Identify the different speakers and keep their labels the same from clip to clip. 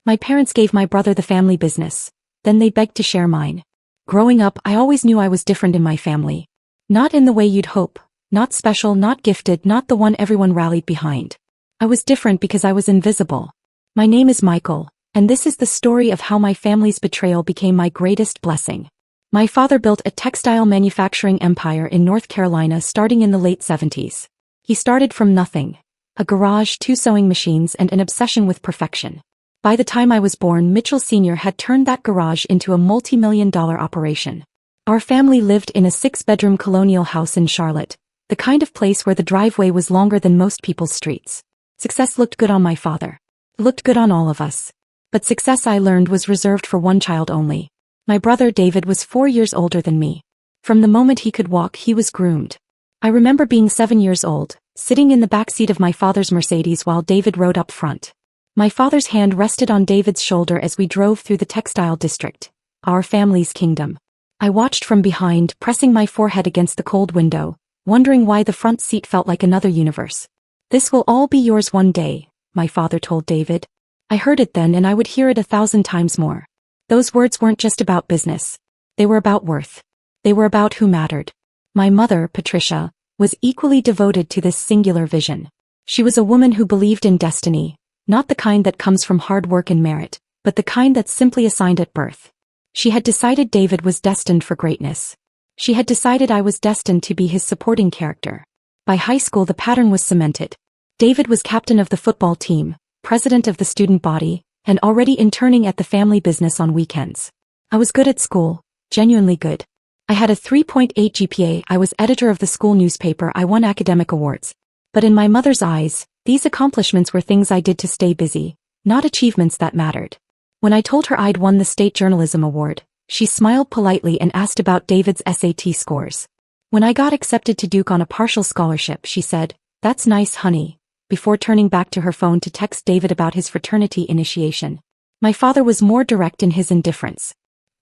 Speaker 1: My parents gave my brother the family business. Then they begged to share mine. Growing up, I always knew I was different in my family. Not in the way you'd hope. Not special, not gifted, not the one everyone rallied behind. I was different because I was invisible. My name is Michael, and this is the story of how my family's betrayal became my greatest blessing. My father built a textile manufacturing empire in North Carolina starting in the late 70s. He started from nothing. A garage, 2 sewing machines, and an obsession with perfection. By the time I was born, Mitchell Sr. had turned that garage into a multi-million-dollar operation. Our family lived in a 6-bedroom colonial house in Charlotte, the kind of place where the driveway was longer than most people's streets. Success looked good on my father. It looked good on all of us. But success, I learned, was reserved for one child only. My brother David was 4 years older than me. From the moment he could walk, he was groomed. I remember being 7 years old, sitting in the back seat of my father's Mercedes while David rode up front. My father's hand rested on David's shoulder as we drove through the textile district, our family's kingdom. I watched from behind, pressing my forehead against the cold window, wondering why the front seat felt like another universe. "This will all be yours one day," my father told David. I heard it then, and I would hear it 1,000 times more. Those words weren't just about business. They were about worth. They were about who mattered. My mother, Patricia, was equally devoted to this singular vision. She was a woman who believed in destiny, not the kind that comes from hard work and merit, but the kind that's simply assigned at birth. She had decided David was destined for greatness. She had decided I was destined to be his supporting character. By high school, the pattern was cemented. David was captain of the football team, president of the student body, and already interning at the family business on weekends. I was good at school, genuinely good. I had a 3.8 GPA, I was editor of the school newspaper, I won academic awards. But in my mother's eyes, these accomplishments were things I did to stay busy, not achievements that mattered. When I told her I'd won the state journalism award, she smiled politely and asked about David's SAT scores. When I got accepted to Duke on a partial scholarship, she said, "That's nice, honey," before turning back to her phone to text David about his fraternity initiation. My father was more direct in his indifference.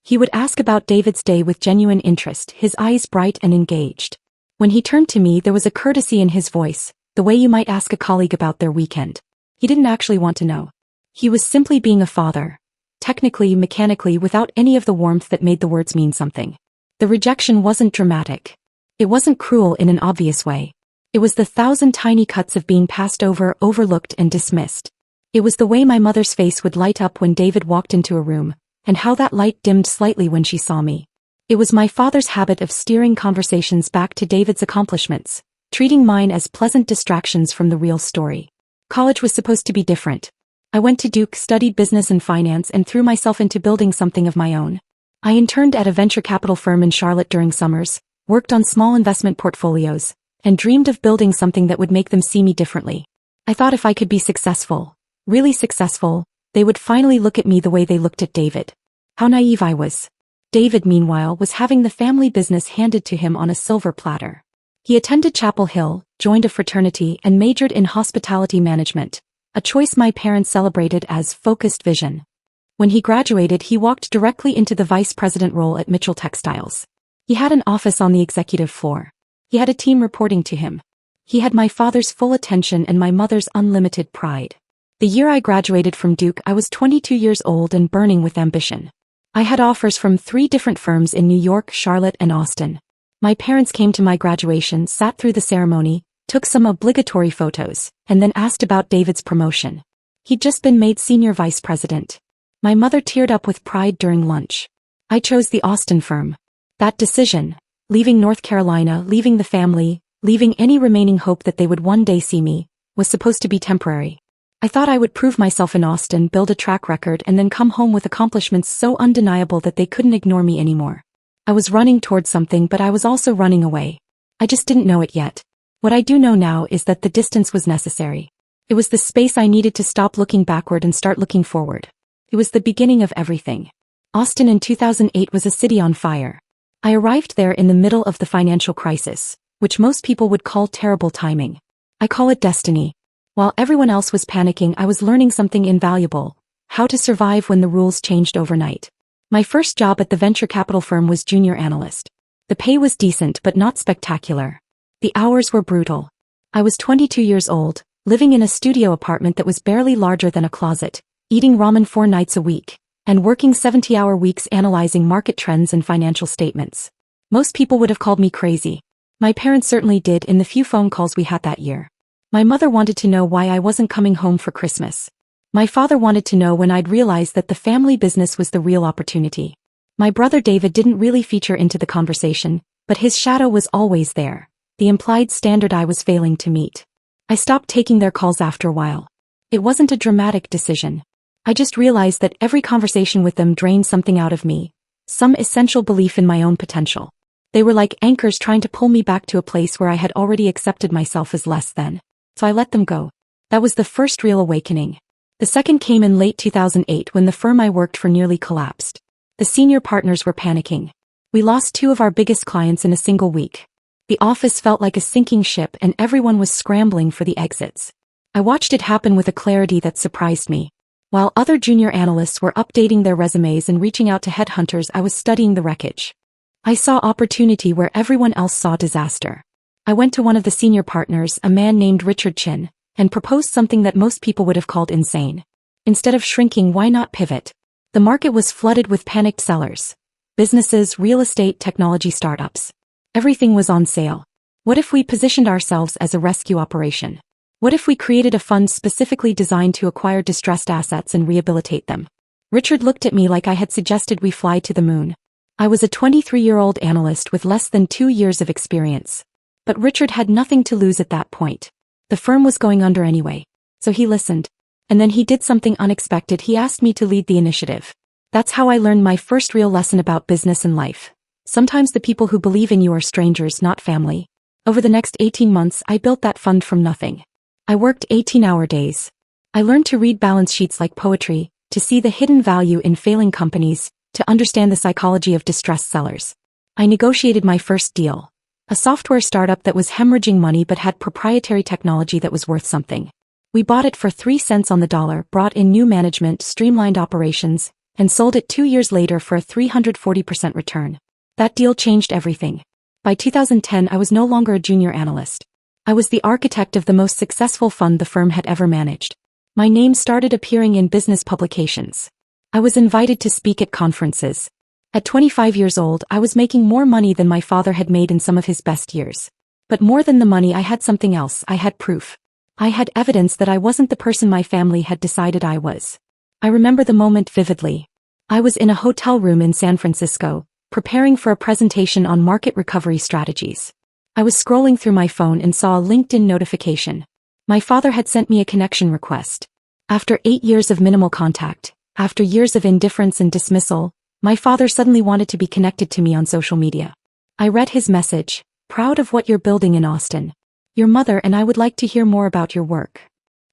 Speaker 1: He would ask about David's day with genuine interest, his eyes bright and engaged. When he turned to me, there was a courtesy in his voice, the way you might ask a colleague about their weekend. He didn't actually want to know. He was simply being a father. Technically, mechanically, without any of the warmth that made the words mean something. The rejection wasn't dramatic. It wasn't cruel in an obvious way. It was the 1,000 tiny cuts of being passed over, overlooked, and dismissed. It was the way my mother's face would light up when David walked into a room, and how that light dimmed slightly when she saw me. It was my father's habit of steering conversations back to David's accomplishments, treating mine as pleasant distractions from the real story. College was supposed to be different. I went to Duke, studied business and finance, and threw myself into building something of my own. I interned at a venture capital firm in Charlotte during summers, worked on small investment portfolios, and dreamed of building something that would make them see me differently. I thought if I could be successful, really successful, they would finally look at me the way they looked at David. How naive I was. David, meanwhile, was having the family business handed to him on a silver platter. He attended Chapel Hill, joined a fraternity, and majored in hospitality management, a choice my parents celebrated as focused vision. When he graduated, he walked directly into the vice president role at Mitchell Textiles. He had an office on the executive floor. He had a team reporting to him. He had my father's full attention and my mother's unlimited pride. The year I graduated from Duke, I was 22 years old and burning with ambition. I had offers from 3 different firms in New York, Charlotte, and Austin. My parents came to my graduation, sat through the ceremony, took some obligatory photos, and then asked about David's promotion. He'd just been made senior vice president. My mother teared up with pride during lunch. I chose the Austin firm. That decision, leaving North Carolina, leaving the family, leaving any remaining hope that they would one day see me, was supposed to be temporary. I thought I would prove myself in Austin, build a track record, and then come home with accomplishments so undeniable that they couldn't ignore me anymore. I was running towards something, but I was also running away. I just didn't know it yet. What I do know now is that the distance was necessary. It was the space I needed to stop looking backward and start looking forward. It was the beginning of everything. Austin in 2008 was a city on fire. I arrived there in the middle of the financial crisis, which most people would call terrible timing. I call it destiny. While everyone else was panicking, I was learning something invaluable: how to survive when the rules changed overnight. My first job at the venture capital firm was junior analyst. The pay was decent but not spectacular. The hours were brutal. I was 22 years old, living in a studio apartment that was barely larger than a closet, eating ramen 4 nights a week, and working 70-hour weeks analyzing market trends and financial statements. Most people would have called me crazy. My parents certainly did in the few phone calls we had that year. My mother wanted to know why I wasn't coming home for Christmas. My father wanted to know when I'd realize that the family business was the real opportunity. My brother David didn't really feature into the conversation, but his shadow was always there, the implied standard I was failing to meet. I stopped taking their calls after a while. It wasn't a dramatic decision. I just realized that every conversation with them drained something out of me, some essential belief in my own potential. They were like anchors trying to pull me back to a place where I had already accepted myself as less than. So I let them go. That was the first real awakening. The second came in late 2008 when the firm I worked for nearly collapsed. The senior partners were panicking. We lost 2 of our biggest clients in a single week. The office felt like a sinking ship and everyone was scrambling for the exits. I watched it happen with a clarity that surprised me. While other junior analysts were updating their resumes and reaching out to headhunters, I was studying the wreckage. I saw opportunity where everyone else saw disaster. I went to one of the senior partners, a man named Richard Chin, and proposed something that most people would have called insane. Instead of shrinking, why not pivot? The market was flooded with panicked sellers. Businesses, real estate, technology startups. Everything was on sale. What if we positioned ourselves as a rescue operation? What if we created a fund specifically designed to acquire distressed assets and rehabilitate them? Richard looked at me like I had suggested we fly to the moon. I was a 23-year-old analyst with less than 2 years of experience. But Richard had nothing to lose at that point. The firm was going under anyway. So he listened. And then he did something unexpected. He asked me to lead the initiative. That's how I learned my first real lesson about business and life. Sometimes the people who believe in you are strangers, not family. Over the next 18 months, I built that fund from nothing. I worked 18-hour days. I learned to read balance sheets like poetry, to see the hidden value in failing companies, to understand the psychology of distressed sellers. I negotiated my first deal. A software startup that was hemorrhaging money but had proprietary technology that was worth something. We bought it for 3 cents on the dollar, brought in new management, streamlined operations, and sold it 2 years later for a 340% return. That deal changed everything. By 2010, I was no longer a junior analyst. I was the architect of the most successful fund the firm had ever managed. My name started appearing in business publications. I was invited to speak at conferences. At 25 years old, I was making more money than my father had made in some of his best years. But more than the money, I had something else. I had proof. I had evidence that I wasn't the person my family had decided I was. I remember the moment vividly. I was in a hotel room in San Francisco, preparing for a presentation on market recovery strategies. I was scrolling through my phone and saw a LinkedIn notification. My father had sent me a connection request. After 8 years of minimal contact, after years of indifference and dismissal, my father suddenly wanted to be connected to me on social media. I read his message, proud of what you're building in Austin. Your mother and I would like to hear more about your work.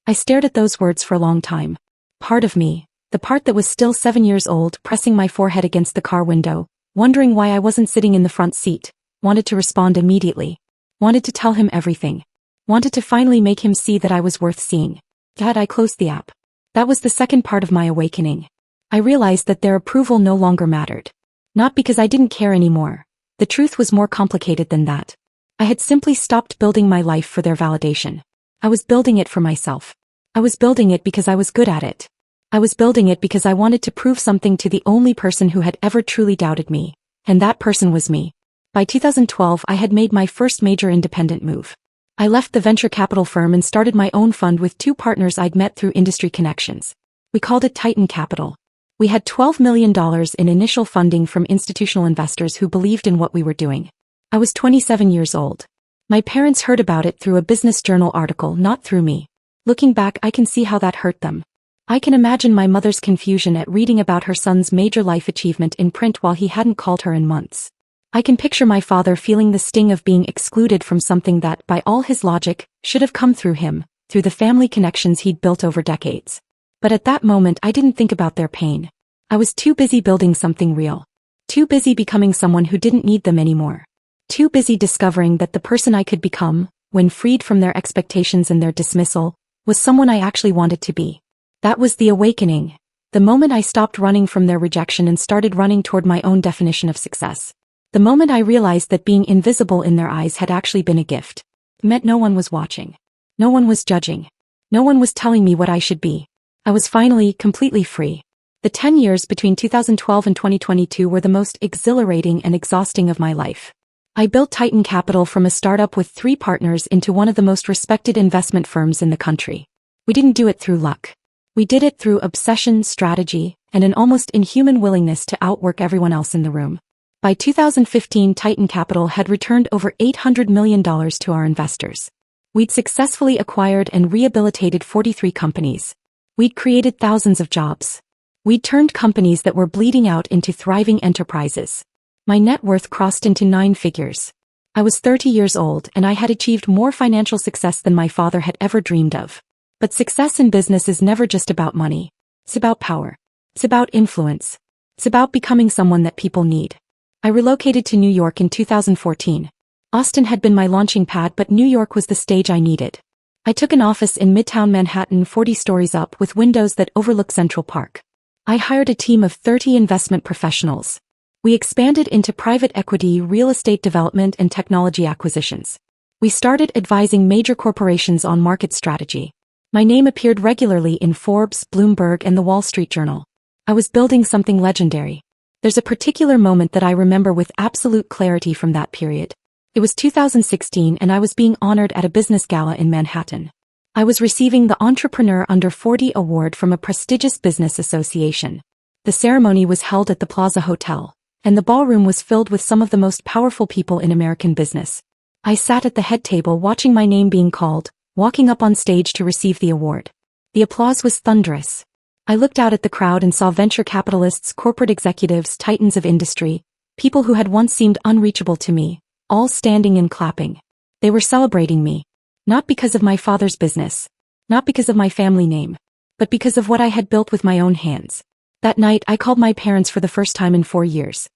Speaker 1: I stared at those words for a long time. Part of me, the part that was still 7 years old, pressing my forehead against the car window, wondering why I wasn't sitting in the front seat, wanted to respond immediately. Wanted to tell him everything. Wanted to finally make him see that I was worth seeing. Dad, I closed the app. That was the second part of my awakening. I realized that their approval no longer mattered. Not because I didn't care anymore. The truth was more complicated than that. I had simply stopped building my life for their validation. I was building it for myself. I was building it because I was good at it. I was building it because I wanted to prove something to the only person who had ever truly doubted me. And that person was me. By 2012, I had made my first major independent move. I left the venture capital firm and started my own fund with 2 partners I'd met through industry connections. We called it Titan Capital. We had $12 million in initial funding from institutional investors who believed in what we were doing. I was 27 years old. My parents heard about it through a Business Journal article, not through me. Looking back, I can see how that hurt them. I can imagine my mother's confusion at reading about her son's major life achievement in print while he hadn't called her in months. I can picture my father feeling the sting of being excluded from something that, by all his logic, should have come through him, through the family connections he'd built over decades. But at that moment, I didn't think about their pain. I was too busy building something real. Too busy becoming someone who didn't need them anymore. Too busy discovering that the person I could become, when freed from their expectations and their dismissal, was someone I actually wanted to be. That was the awakening. The moment I stopped running from their rejection and started running toward my own definition of success. The moment I realized that being invisible in their eyes had actually been a gift. It meant no one was watching. No one was judging. No one was telling me what I should be. I was finally completely free. The 10 years between 2012 and 2022 were the most exhilarating and exhausting of my life. I built Titan Capital from a startup with 3 partners into one of the most respected investment firms in the country. We didn't do it through luck. We did it through obsession, strategy, and an almost inhuman willingness to outwork everyone else in the room. By 2015, Titan Capital had returned over $800 million to our investors. We'd successfully acquired and rehabilitated 43 companies. We'd created thousands of jobs. We'd turned companies that were bleeding out into thriving enterprises. My net worth crossed into 9 figures. I was 30 years old and I had achieved more financial success than my father had ever dreamed of. But success in business is never just about money. It's about power. It's about influence. It's about becoming someone that people need. I relocated to New York in 2014. Austin had been my launching pad, but New York was the stage I needed. I took an office in Midtown Manhattan, 40 stories up, with windows that overlook Central Park. I hired a team of 30 investment professionals. We expanded into private equity, real estate development, and technology acquisitions. We started advising major corporations on market strategy. My name appeared regularly in Forbes, Bloomberg, and the Wall Street Journal. I was building something legendary. There's a particular moment that I remember with absolute clarity from that period. It was 2016 and I was being honored at a business gala in Manhattan. I was receiving the Entrepreneur Under 40 award from a prestigious business association. The ceremony was held at the Plaza Hotel, and the ballroom was filled with some of the most powerful people in American business. I sat at the head table watching my name being called, walking up on stage to receive the award. The applause was thunderous. I looked out at the crowd and saw venture capitalists, corporate executives, titans of industry, people who had once seemed unreachable to me, all standing and clapping. They were celebrating me. Not because of my father's business, not because of my family name, but because of what I had built with my own hands. That night I called my parents for the first time in 4 years.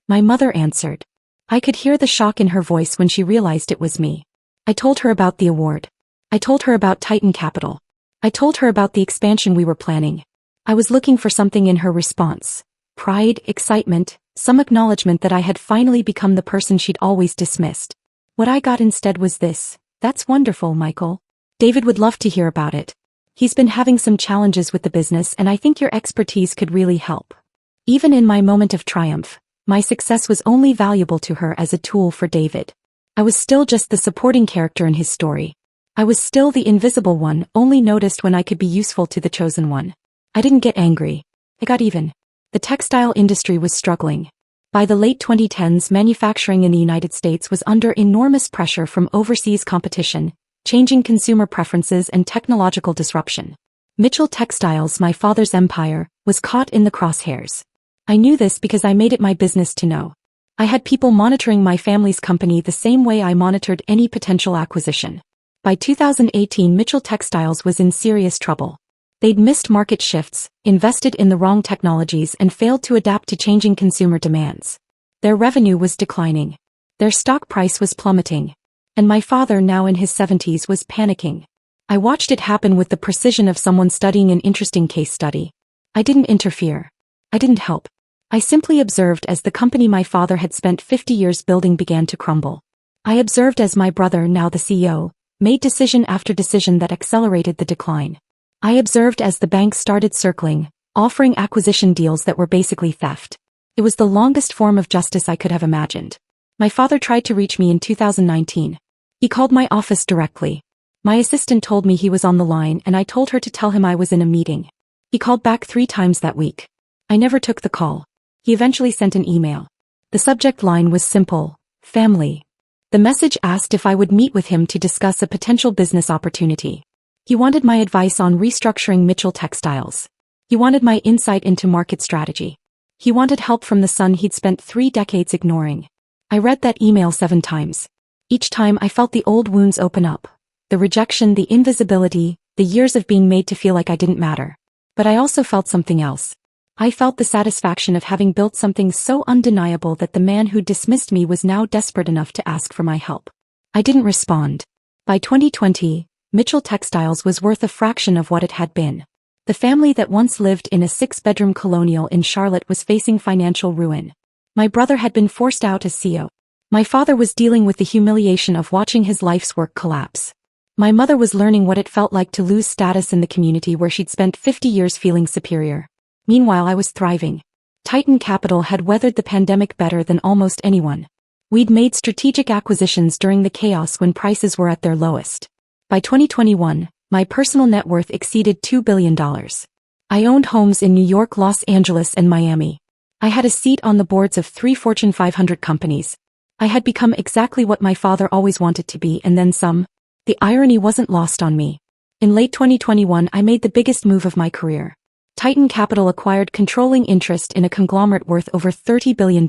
Speaker 1: My mother answered. I could hear the shock in her voice when she realized it was me. I told her about the award. I told her about Titan Capital. I told her about the expansion we were planning. I was looking for something in her response. Pride, excitement, some acknowledgement that I had finally become the person she'd always dismissed. What I got instead was this: "That's wonderful, Michael. David would love to hear about it. He's been having some challenges with the business and I think your expertise could really help." Even in my moment of triumph, my success was only valuable to her as a tool for David. I was still just the supporting character in his story. I was still the invisible one, only noticed when I could be useful to the chosen one. I didn't get angry. I got even. The textile industry was struggling. By the late 2010s, manufacturing in the United States was under enormous pressure from overseas competition, changing consumer preferences, and technological disruption. Mitchell Textiles, my father's empire, was caught in the crosshairs. I knew this because I made it my business to know. I had people monitoring my family's company the same way I monitored any potential acquisition. By 2018, Mitchell Textiles was in serious trouble. They'd missed market shifts, invested in the wrong technologies, and failed to adapt to changing consumer demands. Their revenue was declining. Their stock price was plummeting. And my father, now in his 70s, was panicking. I watched it happen with the precision of someone studying an interesting case study. I didn't interfere. I didn't help. I simply observed as the company my father had spent 50 years building began to crumble. I observed as my brother, now the CEO, made decision after decision that accelerated the decline. I observed as the banks started circling, offering acquisition deals that were basically theft. It was the longest form of justice I could have imagined. My father tried to reach me in 2019. He called my office directly. My assistant told me he was on the line and I told her to tell him I was in a meeting. He called back 3 times that week. I never took the call. He eventually sent an email. The subject line was simple: family. The message asked if I would meet with him to discuss a potential business opportunity. He wanted my advice on restructuring Mitchell Textiles. He wanted my insight into market strategy. He wanted help from the son he'd spent 3 decades ignoring. I read that email 7 times. Each time I felt the old wounds open up. The rejection, the invisibility, the years of being made to feel like I didn't matter. But I also felt something else. I felt the satisfaction of having built something so undeniable that the man who dismissed me was now desperate enough to ask for my help. I didn't respond. By 2020, Mitchell Textiles was worth a fraction of what it had been. The family that once lived in a 6-bedroom colonial in Charlotte was facing financial ruin. My brother had been forced out as CEO. My father was dealing with the humiliation of watching his life's work collapse. My mother was learning what it felt like to lose status in the community where she'd spent 50 years feeling superior. Meanwhile, I was thriving. Titan Capital had weathered the pandemic better than almost anyone. We'd made strategic acquisitions during the chaos when prices were at their lowest. By 2021, my personal net worth exceeded $2 billion. I owned homes in New York, Los Angeles, and Miami. I had a seat on the boards of 3 Fortune 500 companies. I had become exactly what my father always wanted to be, and then some. The irony wasn't lost on me. In late 2021, I made the biggest move of my career. Titan Capital acquired controlling interest in a conglomerate worth over $30 billion.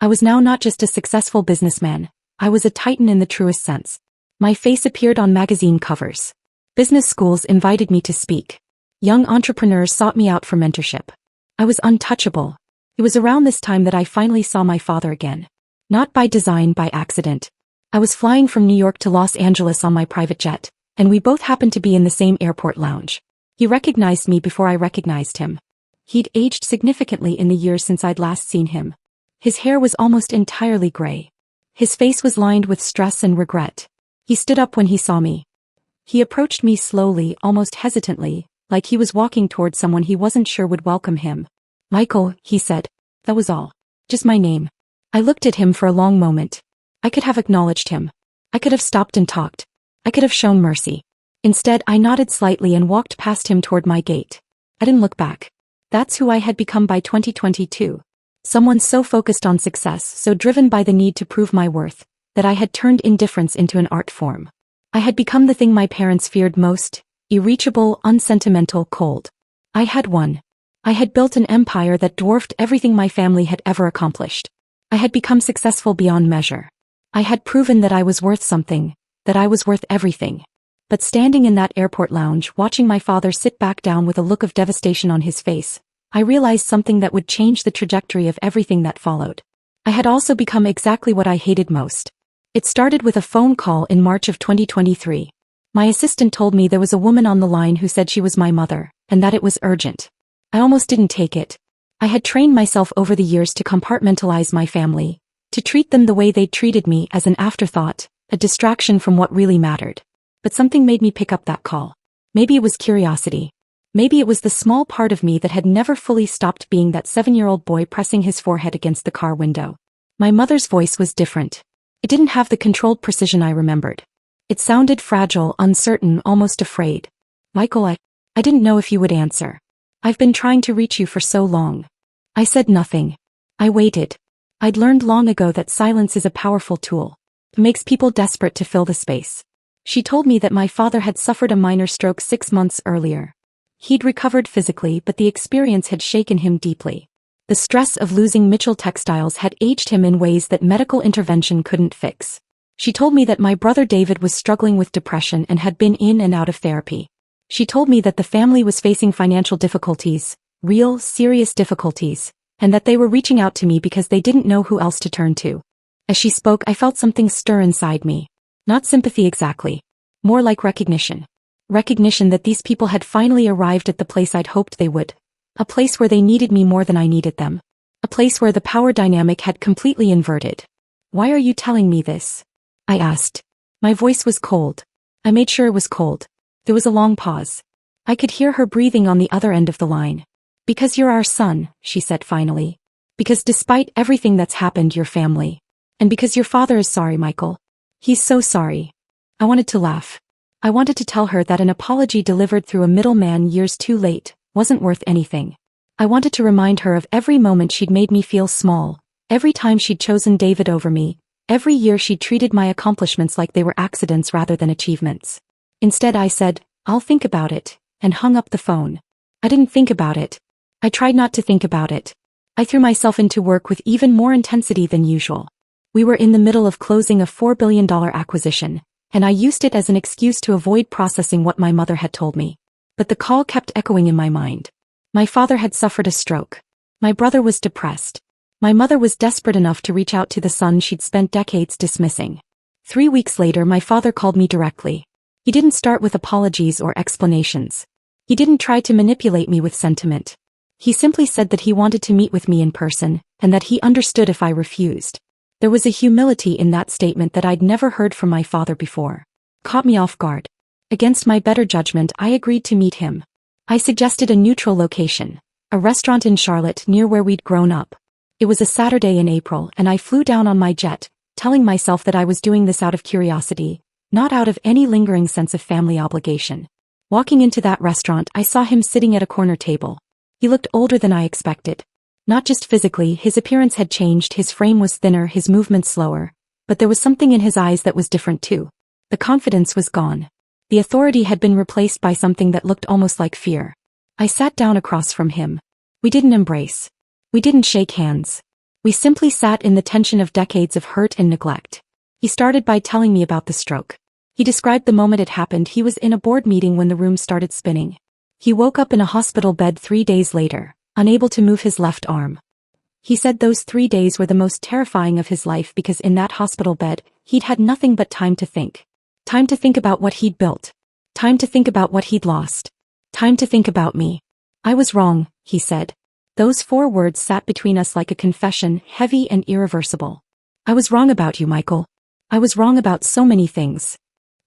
Speaker 1: I was now not just a successful businessman, I was a titan in the truest sense. My face appeared on magazine covers. Business schools invited me to speak. Young entrepreneurs sought me out for mentorship. I was untouchable. It was around this time that I finally saw my father again. Not by design, by accident. I was flying from New York to Los Angeles on my private jet, and we both happened to be in the same airport lounge. He recognized me before I recognized him. He'd aged significantly in the years since I'd last seen him. His hair was almost entirely gray. His face was lined with stress and regret. He stood up when he saw me. He approached me slowly, almost hesitantly, like he was walking toward someone he wasn't sure would welcome him. "Michael," he said. That was all. Just my name. I looked at him for a long moment. I could have acknowledged him. I could have stopped and talked. I could have shown mercy. Instead, I nodded slightly and walked past him toward my gate. I didn't look back. That's who I had become by 2022. Someone so focused on success, so driven by the need to prove my worth, that I had turned indifference into an art form. I had become the thing my parents feared most: irreachable, unsentimental, cold. I had won. I had built an empire that dwarfed everything my family had ever accomplished. I had become successful beyond measure. I had proven that I was worth something, that I was worth everything. But standing in that airport lounge, watching my father sit back down with a look of devastation on his face, I realized something that would change the trajectory of everything that followed. I had also become exactly what I hated most. It started with a phone call in March of 2023. My assistant told me there was a woman on the line who said she was my mother, and that it was urgent. I almost didn't take it. I had trained myself over the years to compartmentalize my family, to treat them the way they'd treated me, as an afterthought, a distraction from what really mattered. But something made me pick up that call. Maybe it was curiosity. Maybe it was the small part of me that had never fully stopped being that 7-year-old boy pressing his forehead against the car window. My mother's voice was different. It didn't have the controlled precision I remembered. It sounded fragile, uncertain, almost afraid. "Michael, I didn't know if you would answer. I've been trying to reach you for so long." I said nothing. I waited. I'd learned long ago that silence is a powerful tool. It makes people desperate to fill the space. She told me that my father had suffered a minor stroke 6 months earlier. He'd recovered physically, but the experience had shaken him deeply. The stress of losing Mitchell Textiles had aged him in ways that medical intervention couldn't fix. She told me that my brother David was struggling with depression and had been in and out of therapy. She told me that the family was facing financial difficulties, real, serious difficulties, and that they were reaching out to me because they didn't know who else to turn to. As she spoke, I felt something stir inside me. Not sympathy exactly. More like recognition. Recognition that these people had finally arrived at the place I'd hoped they would. A place where they needed me more than I needed them. A place where the power dynamic had completely inverted. "Why are you telling me this?" I asked. My voice was cold. I made sure it was cold. There was a long pause. I could hear her breathing on the other end of the line. "Because you're our son," she said finally. "Because despite everything that's happened, your family. And because your father is sorry, Michael. He's so sorry." I wanted to laugh. I wanted to tell her that an apology delivered through a middleman years too late wasn't worth anything. I wanted to remind her of every moment she'd made me feel small, every time she'd chosen David over me, every year she'd treated my accomplishments like they were accidents rather than achievements. Instead, I said, "I'll think about it," and hung up the phone. I didn't think about it. I tried not to think about it. I threw myself into work with even more intensity than usual. We were in the middle of closing a $4 billion acquisition, and I used it as an excuse to avoid processing what my mother had told me. But the call kept echoing in my mind. My father had suffered a stroke. My brother was depressed. My mother was desperate enough to reach out to the son she'd spent decades dismissing. 3 weeks later, my father called me directly. He didn't start with apologies or explanations. He didn't try to manipulate me with sentiment. He simply said that he wanted to meet with me in person, and that he understood if I refused. There was a humility in that statement that I'd never heard from my father before. caught me off guard. Against my better judgment, I agreed to meet him. I suggested a neutral location, a restaurant in Charlotte near where we'd grown up. It was a Saturday in April and I flew down on my jet, telling myself that I was doing this out of curiosity, not out of any lingering sense of family obligation. Walking into that restaurant, I saw him sitting at a corner table. He looked older than I expected. Not just physically, his appearance had changed, his frame was thinner, his movements slower. But there was something in his eyes that was different too. The confidence was gone. The authority had been replaced by something that looked almost like fear. I sat down across from him. We didn't embrace. We didn't shake hands. We simply sat in the tension of decades of hurt and neglect. He started by telling me about the stroke. He described the moment it happened. He was in a board meeting when the room started spinning. He woke up in a hospital bed 3 days later, unable to move his left arm. He said those 3 days were the most terrifying of his life because in that hospital bed, he'd had nothing but time to think. Time to think about what he'd built. Time to think about what he'd lost. Time to think about me. I was wrong, he said. Those 4 words sat between us like a confession, heavy and irreversible. I was wrong about you, Michael. I was wrong about so many things.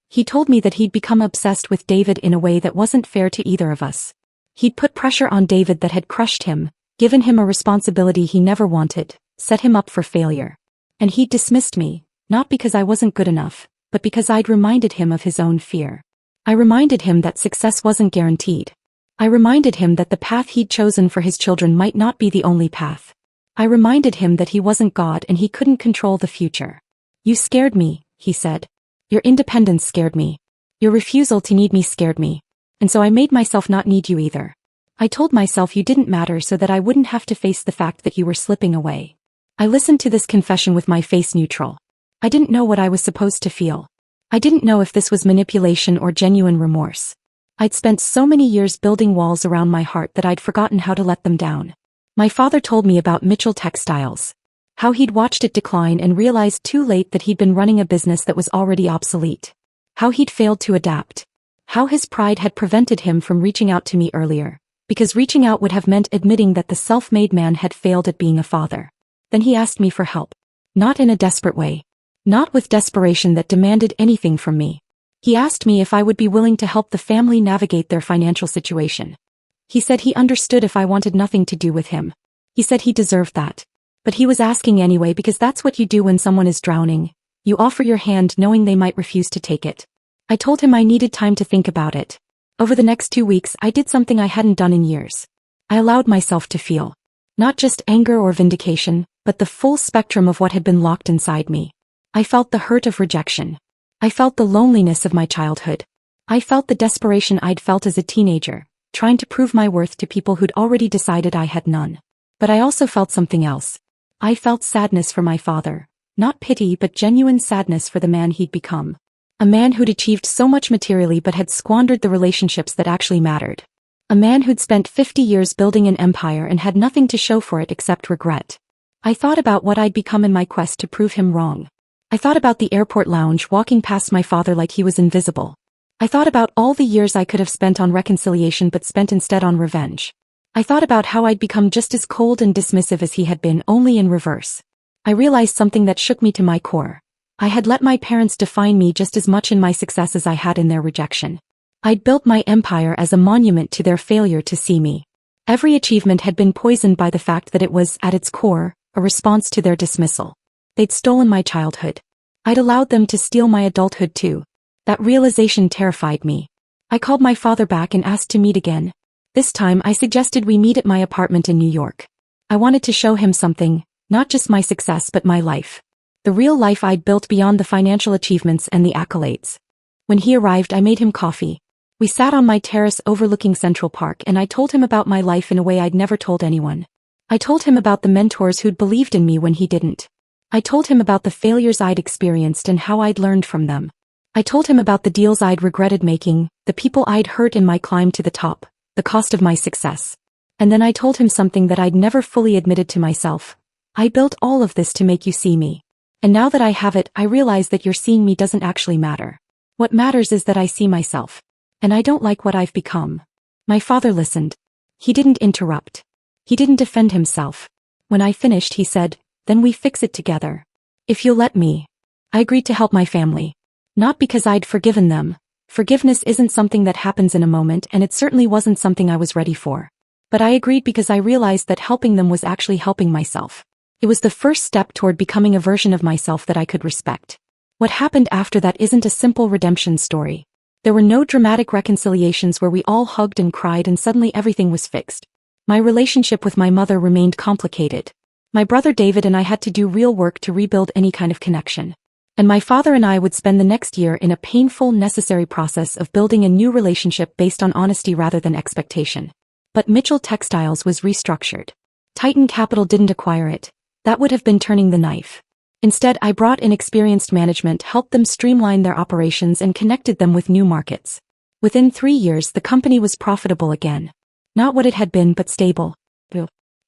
Speaker 1: He told me that he'd become obsessed with David in a way that wasn't fair to either of us. He'd put pressure on David that had crushed him, given him a responsibility he never wanted, set him up for failure. And he'd dismissed me, not because I wasn't good enough, but because I'd reminded him of his own fear. I reminded him that success wasn't guaranteed. I reminded him that the path he'd chosen for his children might not be the only path. I reminded him that he wasn't God and he couldn't control the future. You scared me, he said. Your independence scared me. Your refusal to need me scared me. And so I made myself not need you either. I told myself you didn't matter so that I wouldn't have to face the fact that you were slipping away. I listened to this confession with my face neutral. I didn't know what I was supposed to feel. I didn't know if this was manipulation or genuine remorse. I'd spent so many years building walls around my heart that I'd forgotten how to let them down. My father told me about Mitchell Textiles. How he'd watched it decline and realized too late that he'd been running a business that was already obsolete. How he'd failed to adapt. How his pride had prevented him from reaching out to me earlier, because reaching out would have meant admitting that the self-made man had failed at being a father. Then he asked me for help. Not in a desperate way. Not with desperation that demanded anything from me. He asked me if I would be willing to help the family navigate their financial situation. He said he understood if I wanted nothing to do with him. He said he deserved that. But he was asking anyway because that's what you do when someone is drowning. You offer your hand knowing they might refuse to take it. I told him I needed time to think about it. Over the next 2 weeks, I did something I hadn't done in years. I allowed myself to feel. Not just anger or vindication, but the full spectrum of what had been locked inside me. I felt the hurt of rejection. I felt the loneliness of my childhood. I felt the desperation I'd felt as a teenager, trying to prove my worth to people who'd already decided I had none. But I also felt something else. I felt sadness for my father. Not pity but genuine sadness for the man he'd become. A man who'd achieved so much materially but had squandered the relationships that actually mattered. A man who'd spent 50 years building an empire and had nothing to show for it except regret. I thought about what I'd become in my quest to prove him wrong. I thought about the airport lounge walking past my father like he was invisible. I thought about all the years I could have spent on reconciliation but spent instead on revenge. I thought about how I'd become just as cold and dismissive as he had been, only in reverse. I realized something that shook me to my core. I had let my parents define me just as much in my success as I had in their rejection. I'd built my empire as a monument to their failure to see me. Every achievement had been poisoned by the fact that it was, at its core, a response to their dismissal. They'd stolen my childhood. I'd allowed them to steal my adulthood too. That realization terrified me. I called my father back and asked to meet again. This time I suggested we meet at my apartment in New York. I wanted to show him something, not just my success but my life. The real life I'd built beyond the financial achievements and the accolades. When he arrived, I made him coffee. We sat on my terrace overlooking Central Park and I told him about my life in a way I'd never told anyone. I told him about the mentors who'd believed in me when he didn't. I told him about the failures I'd experienced and how I'd learned from them. I told him about the deals I'd regretted making, the people I'd hurt in my climb to the top, the cost of my success. And then I told him something that I'd never fully admitted to myself. I built all of this to make you see me. And now that I have it, I realize that your seeing me doesn't actually matter. What matters is that I see myself. And I don't like what I've become. My father listened. He didn't interrupt. He didn't defend himself. When I finished, he said, "Then we fix it together. If you'll let me." I agreed to help my family. Not because I'd forgiven them. Forgiveness isn't something that happens in a moment, and it certainly wasn't something I was ready for. But I agreed because I realized that helping them was actually helping myself. It was the first step toward becoming a version of myself that I could respect. What happened after that isn't a simple redemption story. There were no dramatic reconciliations where we all hugged and cried and suddenly everything was fixed. My relationship with my mother remained complicated. My brother David and I had to do real work to rebuild any kind of connection. And my father and I would spend the next year in a painful, necessary process of building a new relationship based on honesty rather than expectation. But Mitchell Textiles was restructured. Titan Capital didn't acquire it. That would have been turning the knife. Instead, I brought in experienced management, helped them streamline their operations and connected them with new markets. Within 3 years, the company was profitable again. Not what it had been, but stable.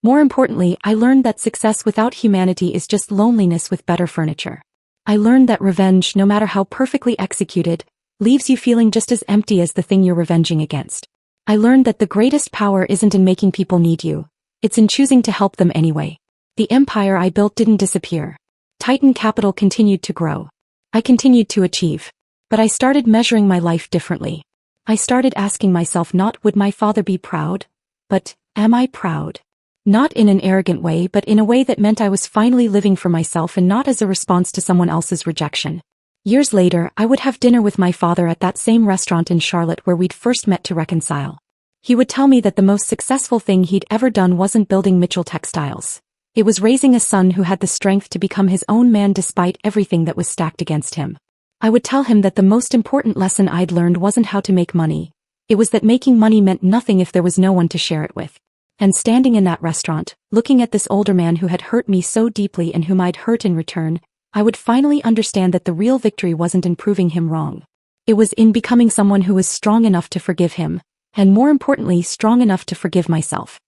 Speaker 1: More importantly, I learned that success without humanity is just loneliness with better furniture. I learned that revenge, no matter how perfectly executed, leaves you feeling just as empty as the thing you're revenging against. I learned that the greatest power isn't in making people need you. It's in choosing to help them anyway. The empire I built didn't disappear. Titan Capital continued to grow. I continued to achieve. But I started measuring my life differently. I started asking myself not would my father be proud, but am I proud? Not in an arrogant way, but in a way that meant I was finally living for myself and not as a response to someone else's rejection. Years later, I would have dinner with my father at that same restaurant in Charlotte where we'd first met to reconcile. He would tell me that the most successful thing he'd ever done wasn't building Mitchell Textiles. It was raising a son who had the strength to become his own man despite everything that was stacked against him. I would tell him that the most important lesson I'd learned wasn't how to make money. It was that making money meant nothing if there was no one to share it with. And standing in that restaurant, looking at this older man who had hurt me so deeply and whom I'd hurt in return, I would finally understand that the real victory wasn't in proving him wrong. It was in becoming someone who was strong enough to forgive him, and more importantly, strong enough to forgive myself.